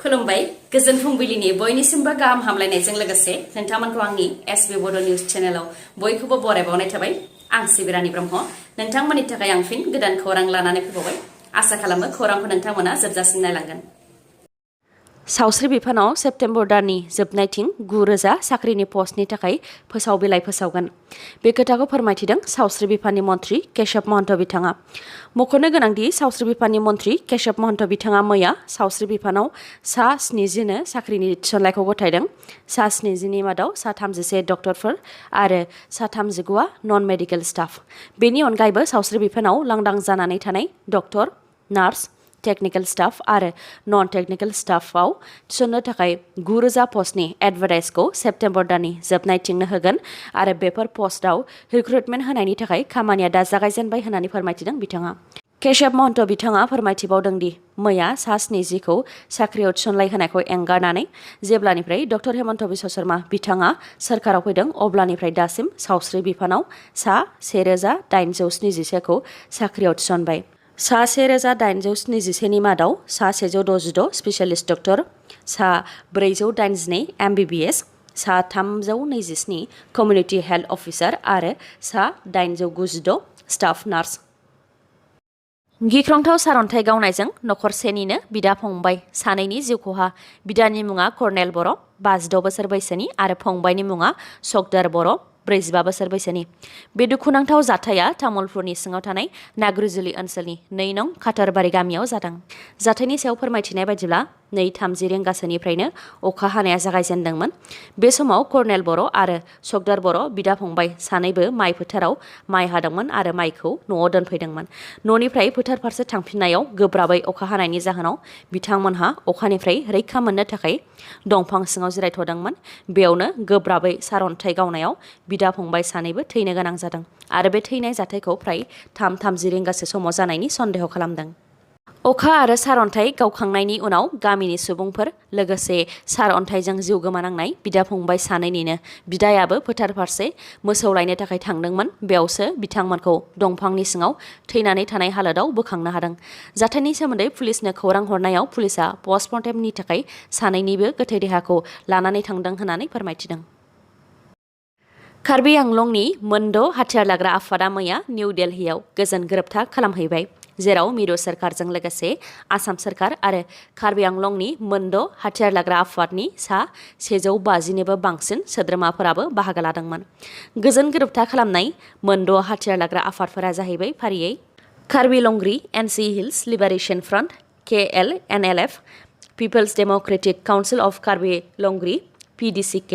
खुलुमबाय गोजोन फुंबिलिनि बयनिसिमबो गाहाम हामलायनायजों लोगोसे नोंथांमोनखौ आंनि sbbodonews चेनेलाव बयखौबो बरायबावनाय थाबाय आं सिबिरानि ब्रह्म नोंथांमोननि थाखाय आं फिन गोदान खौरां लानानै फैबावबाय आसा खालामो खौरांखौ नोंथांमोना जोबजासिम नायलांगोन सावस्रि बिफानाव सेप्तेम्बर दाननि जोबनायथिं 9,000 साख्रिनि पस्टनि थाखाय फोसाव बिलाइ फोसावगोन बे खोथाखौ फोरमायथिदों सावस्रि बिफाननि मन्थ्रि केशव महन्त बिथाङा मख'नो गोनांदि सावस्रि बिफाननि मन्थ्रि केशव महन्त बिथाङा मैया सावस्रि बिफानाव सा 70 नो साख्रिनि थिसननायखौ गथायदों सा 70 नि मादाव सा 31 डक्टरफोर आरो सा 39आ नन मेडिकेल स्टाफ बेनि अनगायैबो सावस्रि बिफानाव लांदां जानानै थानाय डक्टर नार्स टेक्निकल स्टाफ आरो नन टेक्निकल स्टाफआव थिसननो थाखाय 9,000 पस्टनि एडभार्टाइजखौ सेप्तेम्बर दाननि जोबनायथिंनो होगोन आरो बेफोर पस्टआव रिक्रुटमेन्ट होनायनि थाखाय खामानिया दा जागायजेनबाय होननानै फोरमायथिदों बिथाङा केशव महन्त बिथाङा फोरमायथिबावदों दि मैया सा 70खौ साख्रियाव थिसनलाय होनायखौ एंगारनानै जेब्लानिफ्राय डक्टर हेमन्त बिश्व शर्मा बिथाङा सोरखाराव फैदों अब्लानिफ्राय दासिम सावस्रि बिफानाव सा 1,871खौ साख्रियाव थिसनबाय सा 1,871 नि मादाव सा 166 स्पेसियलिस्ट डक्टर सा 482 MBBS सा 327 कमिउनिटि हेल्थ अफिसार आरो सा 896 स्टाफ नार्स गिख्रंथाव सारन्थाइ गावनायजों नखरसेनिनो बिदा फंबाय सानैनि जिउ खहा बिदानि मुङा कर्नेल बर' 56 बोसोर बैसोनि आरो फंबायनि मुङा सकदार बर' 45 बोसोर बैसोनि बे दुखुनांथाव जाथाया तामुलपुरनि सिङाव थानाय नाग्रिजुलि ओनसोलनि 2 नं खाथरबारि गामियाव जादों जाथायनि सायाव फोरमायथिनाय बायदिब्ला 2:30 रिंगासोनिफ्रायनो अखा हानाया जागायजेनदोंमोन बे समाव कर्नेल बर' आरो सकदार बर' बिदा फंबाय सानैबो माइ फोथाराव माइ हादोंमोन आरो माइखौ न'आव दोनफैदोंमोन न'निफ्राय फोथार फारसे थांफिननायाव गोब्राबै अखा हानायनि जाहोनाव बिथांमोनहा अखानिफ्राय रैखा मोननो थाखाय दंफां सिङाव जिरायथ'दोंमोन बेयावनो गोब्राबै सारन्थाइ गावनायाव बिदा फंबाय सानैबो थैनो गोनां जादों आरो बे थैनाय जाथायखौ फ्राय 3:30 रिंगासो समाव जानायनि सन्देह खालामदों अखा आरो सारन्थाइ गावखांनायनि उनाव गामिनि सुबुंफोर लोगोसे सारअन्थाइजों जिउ गोमानांनाय बिदा फंबाय सानैनिनो बिदायाबो फोथार फारसे मोसौ लायनो थाखाय थांदोंमोन बेयावसो बिथांमोनखौ दंफांनि सिङाव थैनानै थानाय हालोदाव बोखांनो हादों जाथायनि सोमोन्दै पुलिसनो खौरां हरनायाव पुलिसा पस्टमर्टेमनि थाखाय सानैनिबो गोथै देहाखौ लानानै थांदों होननानै फोरमायथिदों कार्बि आंलंनि मोनद' हाथियार लाग्रा आफादा मैया निउ दिल्लीयाव गोजोन गोरोबथा खालामहैबाय जेराव मिरु सोरखारजों लोगोसे आसाम सोरखार आरो कार्बि आंलंनि मोनद' हाथियार लाग्रा आफादनि सा 150निबो बांसिन सोद्रोमाफोराबो बाहागो लादोंमोन गोजोन गोरोबथा खालामनाय मोनद' हाथियार लाग्रा आफादफोरा जाहैबाय फारियै Karbi Longri NC hills liberation front KLNLF people's democratic council of Karbi Longri PDCK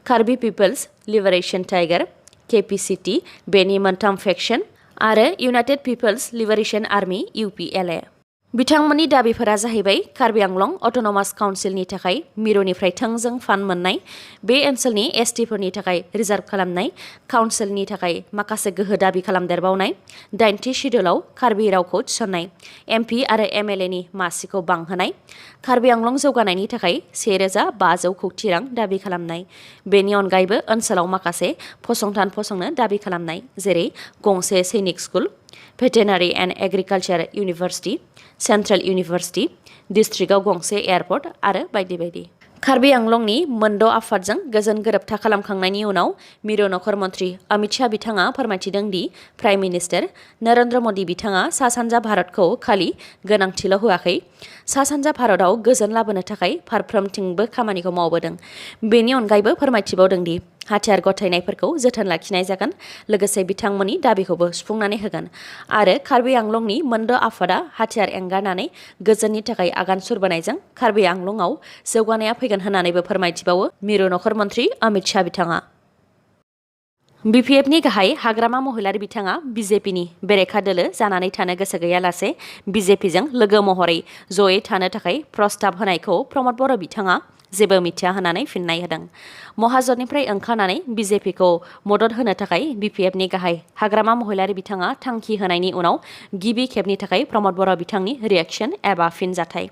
Karbi people's liberation tiger KPCT बेनि मोनथाम फेक्शन आरो united people's liberation army UPLA बिथांमोननि दाबिफोरा जाहैबाय कार्बि आंलं अट'नमास काउन्सिलनि थाखाय मिरुनिफ्राय थोंजों फान्ड मोननाय बे ओनसोलनि STफोरनि थाखाय रिजार्भ खालामनाय काउन्सिलनि थाखाय माखासे गोहो दाबि खालामदेरबावनाय 8थि शिड्युलाव कार्बि रावखौ थिसननाय MP आरो MLAनि मासिखौ बांहोनाय कार्बि आंलं जौगानायनि थाखाय 1,500 कौटि रां दाबि खालामनाय बेनि अनगायैबो ओनसोलाव माखासे फसंथान फसंनो दाबि खालामनाय जेरै गंसे सैनिक स्कुल भेटेनारि and agriculture university central university डिस्ट्रिक्टआव गंसे एयारपर्ट आरो बायदि बायदि कार्बि आंलंनि मोनद' आफादजों गोजोन गोरोबथा खालामखांनायनि उनाव मिरु नखर मन्त्रि अमित शाह बिथाङा फोरमायथिदों दि प्राइम मिनिस्टार नरेन्द्र मदि बिथाङा सा सानजा भारतखौ खालि गोनांथिल' होआखै सा सानजा भारतआव गोजोन लाबोनो थाखाय फारफ्रोमथिंबो खामानिखौ मावबोदों बेनि अनगायैबो फोरमायथिबावदों दि हाथियार गथायनायफोरखौ जोथोन लाखिनाय जागोन लोगोसे बिथांमोननि दाबिखौबो सुफुंनानै होगोन आरो कार्बि आंलंनि मोनद' आफादा हाथियार एंगारनानै गोजोननि थाखाय आगान सुरबोनायजों कार्बि आंलंआव जौगानाया फैगोन होननानैबो फोरमायथिबावो मिरु नखर मन्त्रि अमित शाह बिथाङा BPFनि गाहाय हाग्रामा महिलारि बिथाङा BJPनि बेरेखा दोलो जानानै थानो गोसो गैयालासे BJPजों लोगो महरै जयै थानो थाखाय प्रस्ताब होनायखौ प्रमद बर' बिथाङा जेबो मिथिया होननानै फिननाय होदों महाजननिफ्राय ओंखारनानै BJPखौ मदद होनो थाखाय BPFनि गाहाय हाग्रामा महिलारि बिथाङा थांखि होनायनि उनाव गिबि खेबनि थाखाय प्रमद बर' बिथांनि रिएक्शन एबा फिनजाथाय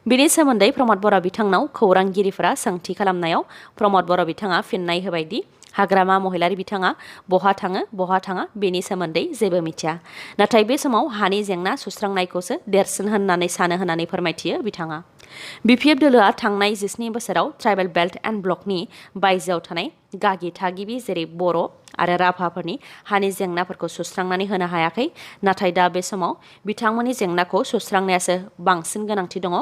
बिनि सोमोन्दै प्रमद बर' बिथांनाव खौरांगिरिफोरा सोंथि खालामनायाव प्रमद बर' बिथाङा फिननाय होबायदि हाग्रामा महिलारि बिथाङा बहा थाङा बेनि सोमोन्दै जेबो मिथिया नाथाय बे समाव हानि जेंना सुस्रांनायखौसो देरसिन होननानै सानो होननानै फोरमायथियो बिथाङा BPF दोलोआ थांनाय 19 बोसोराव ट्राइबेल बेल्ट एन्ड ब्लकनि बायजोआव थानाय गागि थागिबि जेरै बर' आरो राभाफोरनि हानि जेंनाफोरखौ सुस्रांनानै होनो हायाखै। नाथाय दा बे समाव बिथांमोननि जेंनाखौ सुस्रांनायासो बांसिन गोनांथि दङ।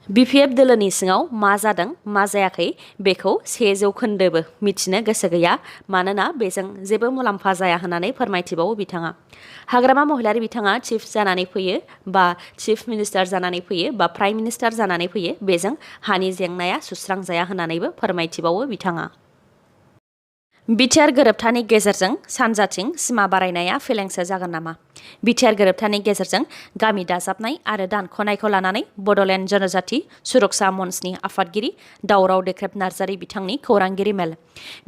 BPF दोलोनि सिङाव मा जादों मा जायाखै बेखौ 100% मिथिनो गोसो गैया, मानोना बेजों जेबो मुलाम्फा जाया होननानै फोरमायथिबावो बिथाङा। हाग्रामा महिलारि बिथाङा चिफ जानानै फैयो बा चिफ मिनिस्टार जानानै फैयो बा प्राइम मिनिस्टार जानानै फैयो, बेजों हानि जेंनाया सुस्रांजाया होननानैबो फोरमायथिबावो बिथाङा। बिटिआर गोरोबथानि गेजेरजों सानजाथिं सिमा बारायनाया फेलेंसो जागोन नामा? बिटिआर गोरोबथानि गेजेरजों गामि दाजाबनाय आरो दानख'नायखौ लानानै बड'लेण्ड जनजाति सुरक्षा मन्चनि आफादगिरि दावराव देख्रेब नार्जारि बिथांनि खौरांगिरि मेल।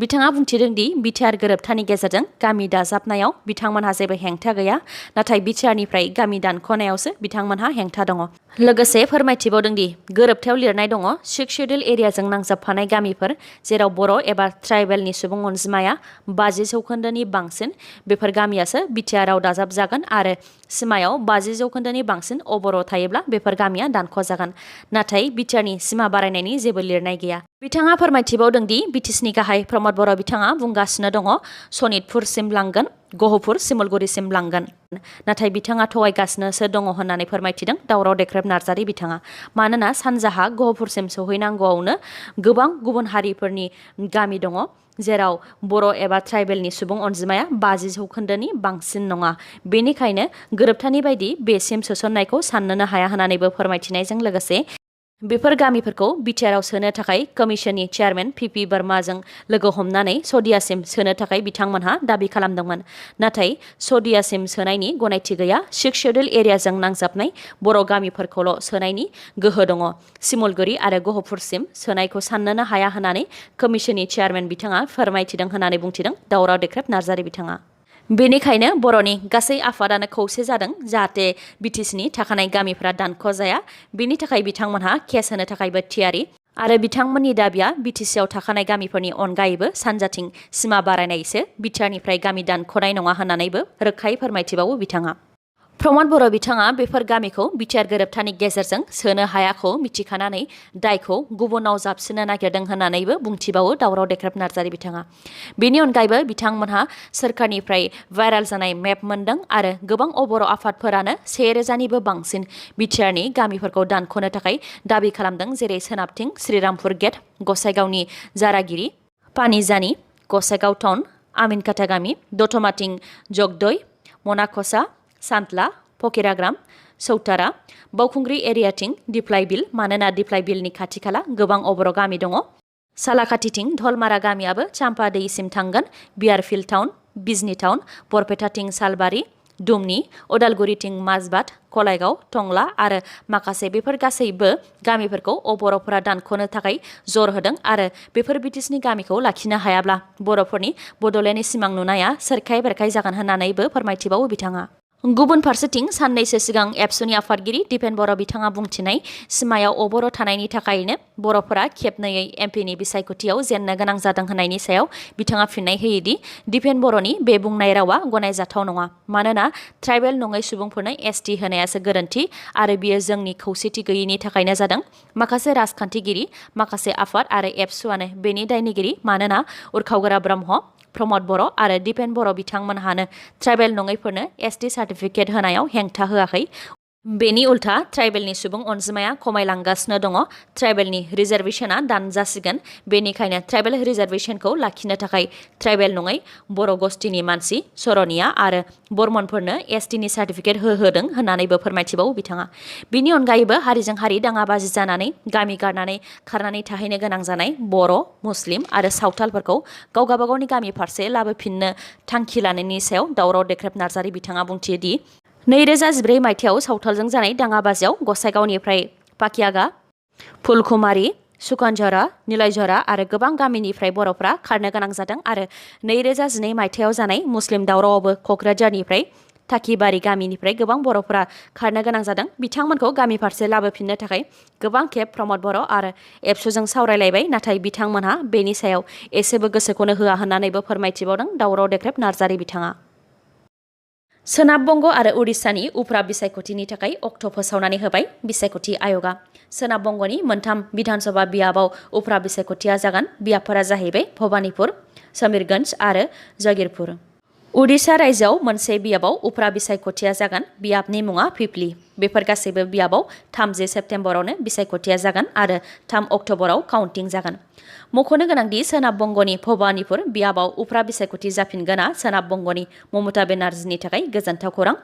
बिथाङा बुंथिदों दि बिटिआर गोरोबथानि गेजेरजों गामि दाजाबनायाव बिथांमोनहा जेबो हेंथा गैया, नाथाय बिटिआरनिफ्राय गामि दानख'नायावसो बिथांमोनहा हेंथा दङ। लोगोसे फोरमायथिबावदों दि गोरोबथायाव लिरनाय दङ 6 शेड्युल एरियाजों नांजाबफानाय गामिफोर जेराव बर' एबा ट्राइबेलनि सुबुं अनजिमाया 50% बांसिन, बेफोर गामियासो बिटिआरआव दाजाब जागोन आरो सिमायाव 50% बांसिन अबर' थायोब्ला बेफोर गामिया दानख'जागोन। नाथाय बिटिआरनि सिमा बारायनायनि जेबो लिरनाय गैया। बिथाङा फोरमायथिबावदों दि बिटिसिनि गाहाय प्रमद बर' बिथाङा बुंगासिनो दङ सनितपुरसिम लांगोन, गहपुर सिमलगुरिसिम लांगोन। नाथाय बिथाङा थगायगासिनोसो दङ होननानै फोरमायथिदों दावराव देख्रेब नार्जारि बिथाङा। मानोना सानजाहा गहपुरसिम सौहैनांगौआवनो गोबां गुबुन हारिफोरनि गामि दङ, जेराव बर' एबा ट्राइबेलनि सुबुं अनजिमाया 50% बांसिन नङा। बेनिखायनो गोरोबथानि बायदि बेसिम सोसननायखौ साननोनो हाया होननानैबो फोरमायथिनायजों लोगोसे बेफोर गामिफोरखौ बिटिआरआव सोनो थाखाय कमिशननि चेयारमेन पिपि बर्माजों लोगो हमनानै सदियासिम सोनो थाखाय बिथांमोनहा दाबि खालामदोंमोन। नाथाय सदियासिम सोनायनि गनायथि गैया। 6 शेड्युल एरियाजों नांजाबनाय बर' गामिफोरखौल' सोनायनि गोहो दङ। सिमलगुरि आरो गहपुरसिम सोनायखौ साननोनो हाया होननानै कमिशननि चेयारमेन बिथाङा फोरमायथिदों होननानै बुंथिदों दावराव देख्रेब नार्जारि बिथाङा। बेनिखायनो बर'नि गासै आफादानो खौसे जादों जाहाथे बिटिसिनि थाखानाय गामिफोरा दानख'जाया। बेनि थाखाय बिथांमोनहा केस होनो थाखायबो थियारि आरो बिथांमोननि दाबिया बिटिसिआव थाखानाय गामिफोरनि अनगायैबो सानजाथिं सिमा बारायनायसो, बिटिआरनिफ्राय गामि दानख'नाय नङा होननानैबो रोखायै फोरमायथिबावो बिथाङा। प्रमद बर' बिथाङा बेफोर गामिखौ बिटिआर गोरोबथानि गेजेरजों सोनो हायाखौ मिथिखानानै दायखौ गुबुनाव जाबसिननो नागिरदों होननानैबो बुंथिबावो दावराव देख्रेब नार्जारि बिथाङा। बेनि अनगायैबो बिथांमोनहा सोरखारनिफ्राय भाइराल जानाय मेप मोनदों आरो गोबां अबर' आफादफोरानो 1000निबो बांसिन बिटिआरनि गामिफोरखौ दानख'नो थाखाय दाबि खालामदों, जेरै सोनाबथिं श्रीरामपुर गेट, गसाइगावनि जारागिरि, पानिजानि, गसाइगाव टाउन, आमिनकाटा गामि, दतमाथिं जगदय, मनाखसा, सान्तला, फकिराग्राम, सौतारा, बावखुंग्रि एरियाथिं दिप्लाय बिल, मानोना दिप्लाय बिलनि खाथि खाला गोबां अबर' गामि दङ। सालाकाथिथिं धलमारा गामियाबो चाम्पा दैसिम थांगोन, बियारफिल्ड टाउन, बिजनि टाउन, बरपेटाथिं सालबारि, दुमनि, उदालगुरिथिं माजबाद, कलाइगाव, टंला आरो माखासे बेफोर गासैबो गामिफोरखौ बर'फोरा दानख'नो थाखाय जर होदों आरो बेफोर बिटिसिनि गामिखौ लाखिनो हायाब्ला बर'फोरनि बड'लेण्डनि सिमां नुनाया सोरखाय बेरखाय जागोन होननानैबो फोरमायथिबावो बिथाङा। गुबुन फारसेथिं साननैसो सिगां एबसुनि आफादगिरि दिपेन बर' बिथाङा बुंथिनाय सिमायाव अबर' थानायनि थाखायनो बर'फोरा खेबनैयै एमपिनि बिसायख'थियाव जेननो गोनां जादों होननायनि सायाव बिथाङा फिननाय होयोदि दिपेन बर'नि बे बुंनाय रावा गनायजाथाव नङा, मानोना ट्राइबेल नङै सुबुंफोरनो एसटि होनायासो गोरोन्थि आरो बियो जोंनि खौसेथि गैयैनि थाखायनो जादों। माखासे राजखान्थिगिरि, माखासे आफाद आरो एबसुआनो बेनि दायनिगिरि, मानोना उरखावगोरा ब्रह्म, प्रमद बर' आरो दिपेन बर' बिथांमोनहानो ट्राइबेल नङैफोरनो एसटि सार्टिफिकेट होनायाव हेंथा होआखै। बेनि उल्था ट्राइबेलनि सुबुं अनजिमाया खमायलांगासिनो दङ। ट्राइबेलनि रिजार्भेशना दानजासिगोन। बेनिखायनो ट्राइबेल रिजार्भेशनखौ लाखिनो थाखाय ट्राइबेल नङै बर' गस्टिनि मानसि, सरनिया आरो बर्मनफोरनो एसटिनि सार्टिफिकेट होदों होननानैबो फोरमायथिबावो बिथाङा। बिनि अनगायैबो हारिजों हारि दाङाबाजि जानानै गामि गारनानै खारनानै थाहैनो गोनां जानाय बर', मुस्लिम आरो सावथालफोरखौ गाव गावबागावनि गामि फारसे लाबोफिननो थांखि लानायनि सायाव दावराव देख्रेब नार्जारि बिथाङा बुंथियोदि 2014 मायथाइयाव सावथालजों जानाय दाङाबाजियाव गसाइगावनिफ्राय पाकियागा, फुलकुमारि, सुखानझरा, निलायझरा आरो गोबां गामिनिफ्राय बर'फ्रा खारनो गोनां जादों आरो 2012 मायथाइयाव जानाय मुस्लिम दावरावआवबो क'क्राझारनिफ्राय थाखिबारि गामिनिफ्राय गोबां बर'फोरा खारनो गोनां जादों। बिथांमोनखौ गामि फारसे लाबोफिननो थाखाय गोबां खेब प्रमद बर' आरो एबसुजों सावरायलायबाय, नाथाय बिथांमोनहा बेनि सायाव एसेबो गोसोखौनो होआ होननानैबो फोरमायथिबावदों दावराव देख्रेब नार्जारि बिथाङा। सोनाब बंग आरो उड़िसानि उफ्रा बिसायख'थिनि थाखाय अक्ट' फोसावनानै होबाय बिसायख'थि आय'गा। सोनाब बंगनि मोनथाम बिधानसभा बियाबाव उफ्रा बिसायख'थिया जागोन। बियाबफोरा जाहैबाय भबानिपुर, समीरगंज आरो जगिरपुर। उड़िसा रायजोआव मोनसे बियाबाव उफ्रा बिसायख'थिया जागोन। बियाबनि मुङा पिपली। बेफोर गासैबो बियाबाव 30 सेप्तेम्बरावनो बिसायख'थिया जागोन आरो 3 अक्ट'बराव काउन्टिं जागोन। मख'नो गोनांदि सोनाब बंगनि भबानिपुर बियाबाव उफ्रा बिसायख'थि जाफिनगोना सोनाब बंगनि ममता बेनार्जीनि थाखाय गोजोनथाव खौरां।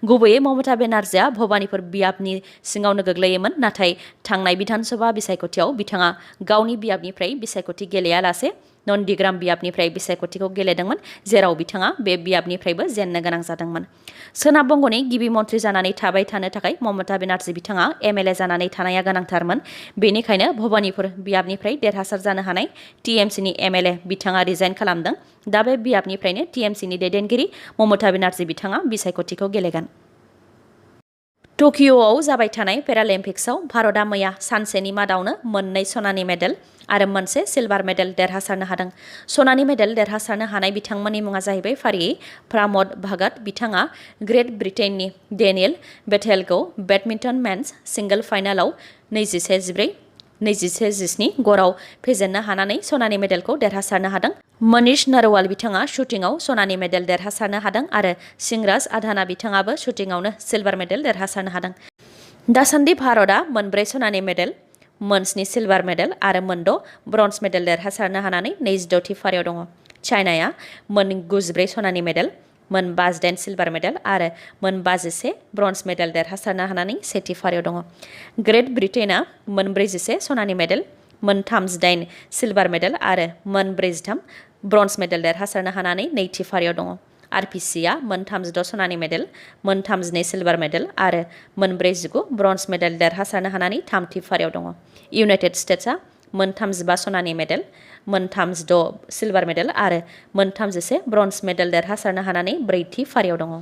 गुबैयै ममता बेनार्जीआ भबानिपुर बियाबनि सिङावनो गोग्लैयोमोन, नाथाय थांनाय बिधानसभा बिसायख'थियाव बिथाङा गावनि बियाबनिफ्राय बिसायख'थि गेलेयालासे नन्दीग्राम बियाबनिफ्राय बिसायख'थिखौ गेलेदोंमोन, जेराव बिथाङा बे बियाबनिफ्रायबो जेननो गोनां जादोंमोन। सोनाब बंगनि गिबि मन्थ्रि जानानै थाबाय थानो थाखाय ममता बेनार्जी बिथाङा एमएलए जानानै थानाया गोनांथारमोन। बेनिखायनो भबानिपुर बियाबनिफ्राय देरहासार जानो हानाय टीएमसीनि एमएलए बिथाङा रिजाइन खालामदों। दा बे बियाबनिफ्रायनो टीएमसीनि दैदेनगिरि ममता बेनार्जी बिथाङा बिसायख'थिखौ गेलेगोन। टकिअ'आव जाबाय थानाय पेरालिम्पिक्सआव भारतआ मैया सानसेनि मादावनो 2 सनानि मेडेल आरो 1 सिलभार मेडेल देरहासारनो हादों। सनानि मेडेल देरहासारनो हानाय बिथांमोननि मुङा जाहैबाय फारियै प्रमोद भगत बिथाङा ग्रेट ब्रिटेननि डेनियेल बेथेलखौ बेडमिन्टन मेन्स सिंगल फाइनालाव 21-14, 21-17 गराव फेजेननो हानानै सनानि मेडेलखौ देरहासारनो हादों। मनीष नरवाल बिथाङा शुटिंआव सनानि मेडेल देरहासारनो हादों आरो सिंराज आधाना बिथाङाबो शुटिंआवनो सिलभार मेडेल देरहासारनो हादों। दासान्दि भारतआ 4 सनानि मेडेल, 7 सिलभार मेडेल आरो 6 ब्रन्ज मेडेल देरहासारनो हानानै 26थि फारियाव दङ। चाइनाया 94 सनानि मेडेल, 58 सिलभार मेडेल आरो 51 ब्रन्ज मेडेल देरहासारनो हानानै सेथि फारियाव दङ। ग्रेट ब्रिटेनआ 41 सनानि मेडेल, 38 सिलभार मेडेल आरो 43 ब्रन्ज मेडेल देरहासारनो हानानै नैथि फारियाव दङ। आरपिसिआ 36 सनानि मेडेल, 32 सिलभार मेडेल आरो 49 ब्रन्ज मेडेल देरहासारनो हानानै थामथि फारियाव दङ। इउनाइटेड स्टेट्सआ 35 सनानि मेडेल, 36 सिलभार मेडेल आरो 31 ब्रन्ज मेडेल देरहासारनो हानानै ब्रैथि फारियाव दङ।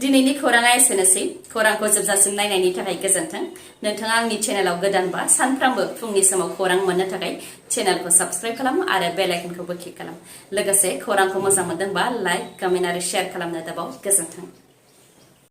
दिनैनि खौराङा एसेनोसै। खौरांखौ जोबजासिम नायनायनि थाखाय गोजोन्थों। नोंथाङा आंनि चेनेलाव गोदानबा सानफ्रामबो फुंनि समाव खौरां मोननो थाखाय चेनेलखौ साबस्क्राइब खालाम आरो बेल आइकनखौबो क्लिक खालाम। लोगोसे खौरांखौ मोजां मोनदोंबा लाइक, कमेन्ट आरो शेयार खालामनो दाबाव। गोजोन्थों।